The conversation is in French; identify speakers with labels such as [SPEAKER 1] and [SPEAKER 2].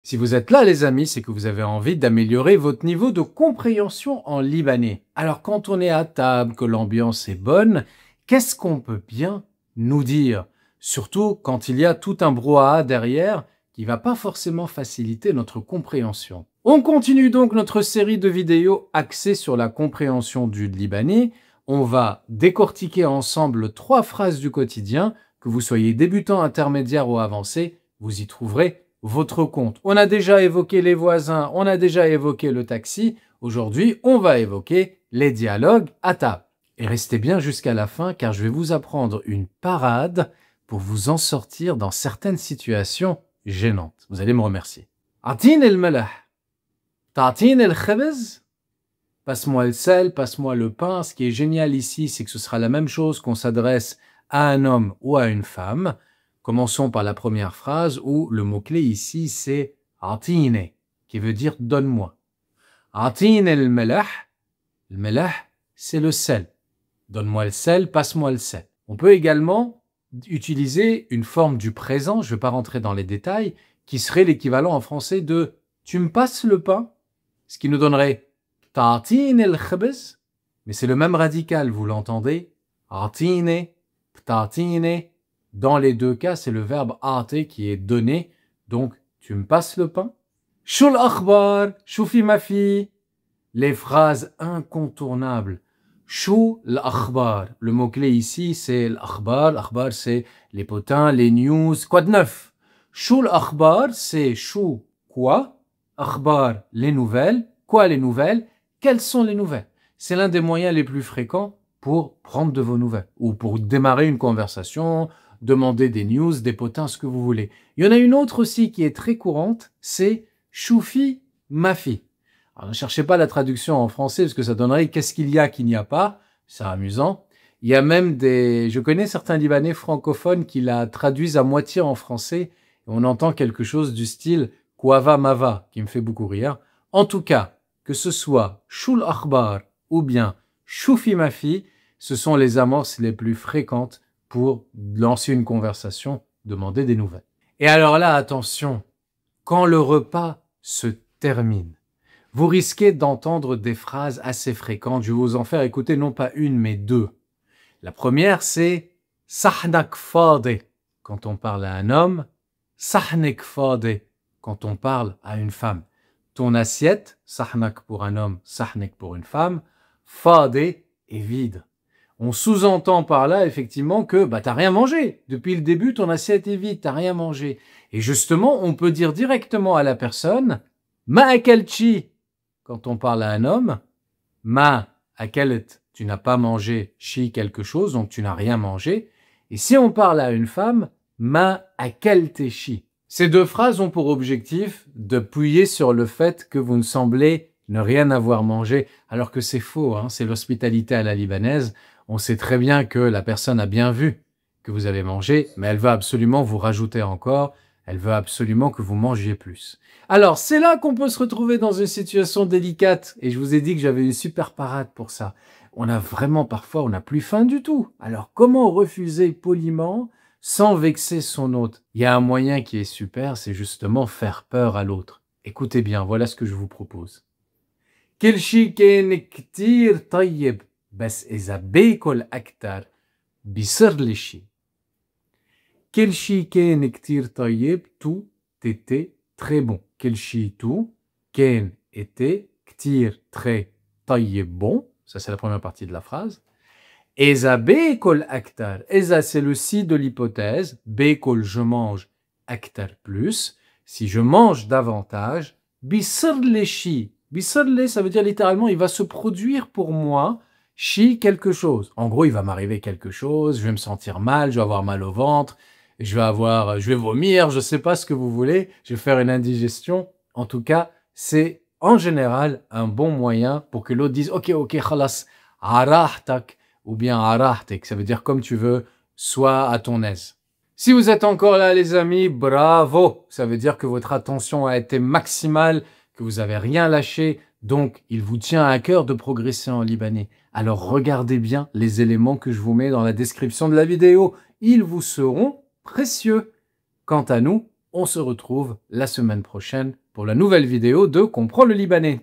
[SPEAKER 1] Si vous êtes là, les amis, c'est que vous avez envie d'améliorer votre niveau de compréhension en libanais. Alors, quand on est à table, que l'ambiance est bonne, qu'est-ce qu'on peut bien nous dire? Surtout quand il y a tout un brouhaha derrière qui va pas forcément faciliter notre compréhension. On continue donc notre série de vidéos axées sur la compréhension du libanais. On va décortiquer ensemble 3 phrases du quotidien. Que vous soyez débutant, intermédiaire ou avancé, vous y trouverez votre compte. On a déjà évoqué les voisins, on a déjà évoqué le taxi. Aujourd'hui, on va évoquer les dialogues à table. Et restez bien jusqu'à la fin car je vais vous apprendre une parade pour vous en sortir dans certaines situations gênantes. Vous allez me remercier. Atin el melah. Ta'tin el khebz. Passe-moi le sel, passe-moi le pain. Ce qui est génial ici, c'est que ce sera la même chose qu'on s'adresse à un homme ou à une femme. Commençons par la première phrase où le mot-clé ici c'est « atine » qui veut dire « donne-moi ». « Atine el-melah ». Le melah, c'est le sel. Donne-moi le sel, passe-moi le sel. On peut également utiliser une forme du présent, je ne vais pas rentrer dans les détails, qui serait l'équivalent en français de « tu me passes le pain », ce qui nous donnerait « ta'atine el-khebz », mais c'est le même radical, vous l'entendez, « atine », « ta'atine ». Dans les deux cas, c'est le verbe « a'ti » qui est donné, donc « tu me passes le pain ». « Shul akhbar »« Shoufi ma fille » Les phrases incontournables. « Shou l'akhbar » Le mot-clé ici, c'est l'akhbar. L'akhbar, c'est les potins, les news, quoi de neuf. « Shou l'akhbar » c'est « shou » quoi. « Akhbar » les nouvelles. Quoi les nouvelles? Quelles sont les nouvelles? C'est l'un des moyens les plus fréquents pour prendre de vos nouvelles ou pour démarrer une conversation, demander des news, des potins, ce que vous voulez. Il y en a une autre aussi qui est très courante, c'est « choufi ma fille ». Alors ne cherchez pas la traduction en français parce que ça donnerait « qu'est-ce qu'il y a qu'il n'y a pas ». C'est amusant. Il y a même je connais certains Libanais francophones qui la traduisent à moitié en français et on entend quelque chose du style « Kwava mava » qui me fait beaucoup rire. En tout cas, que ce soit « Shul akhbar » ou bien « Choufi ma fille », ce sont les amorces les plus fréquentes pour lancer une conversation, demander des nouvelles. Et alors là, attention, quand le repas se termine, vous risquez d'entendre des phrases assez fréquentes. Je vais vous en faire écouter non pas une, mais 2. La première, c'est « sahnak fade » quand on parle à un homme, « sahnek fade » quand on parle à une femme. Ton assiette, sahnak pour un homme, sahnek pour une femme, fade est vide. On sous-entend par là, effectivement, que t'as rien mangé. Depuis le début, ton assiette est vide, t'as rien mangé. Et justement, on peut dire directement à la personne « ma akelchi » quand on parle à un homme. « Ma akelet » tu n'as pas mangé, chi quelque chose, donc tu n'as rien mangé. Et si on parle à une femme, « ma akeltechi ». Ces 2 phrases ont pour objectif d'appuyer sur le fait que vous ne semblez ne rien avoir mangé, alors que c'est faux, hein, c'est l'hospitalité à la libanaise. On sait très bien que la personne a bien vu que vous avez mangé, mais elle veut absolument vous rajouter encore, elle veut absolument que vous mangiez plus. Alors, c'est là qu'on peut se retrouver dans une situation délicate, et je vous ai dit que j'avais une super parade pour ça. On a vraiment, parfois, on n'a plus faim du tout. Alors, comment refuser poliment sans vexer son hôte? Il y a un moyen qui est super, c'est justement faire peur à l'autre. Écoutez bien, voilà ce que je vous propose. كل شي كان كتير طيب بس إذا باكل أكتر بيصير لي شي. كل شي كان كتير طيب, tout était très bon. كل شي tout, كان était, كتير très طيب bon. Ça c'est la première partie de la phrase. إذا باكل أكتر, إذا c'est le si de l'hypothèse, باكل je mange, أكتر plus. Si je mange davantage, بيصير لي شي. Bisarle, ça veut dire littéralement, il va se produire pour moi, chi quelque chose. En gros, il va m'arriver quelque chose, je vais me sentir mal, je vais avoir mal au ventre, je vais vomir, je sais pas ce que vous voulez, je vais faire une indigestion. En tout cas, c'est en général un bon moyen pour que l'autre dise « Ok, khalas, arahtak » ou bien « arahtek », ça veut dire comme tu veux, sois à ton aise. Si vous êtes encore là, les amis, bravo! Ça veut dire que votre attention a été maximale, que vous n'avez rien lâché, donc il vous tient à cœur de progresser en libanais. Alors regardez bien les éléments que je vous mets dans la description de la vidéo. Ils vous seront précieux. Quant à nous, On se retrouve la semaine prochaine pour la nouvelle vidéo de Comprends le libanais.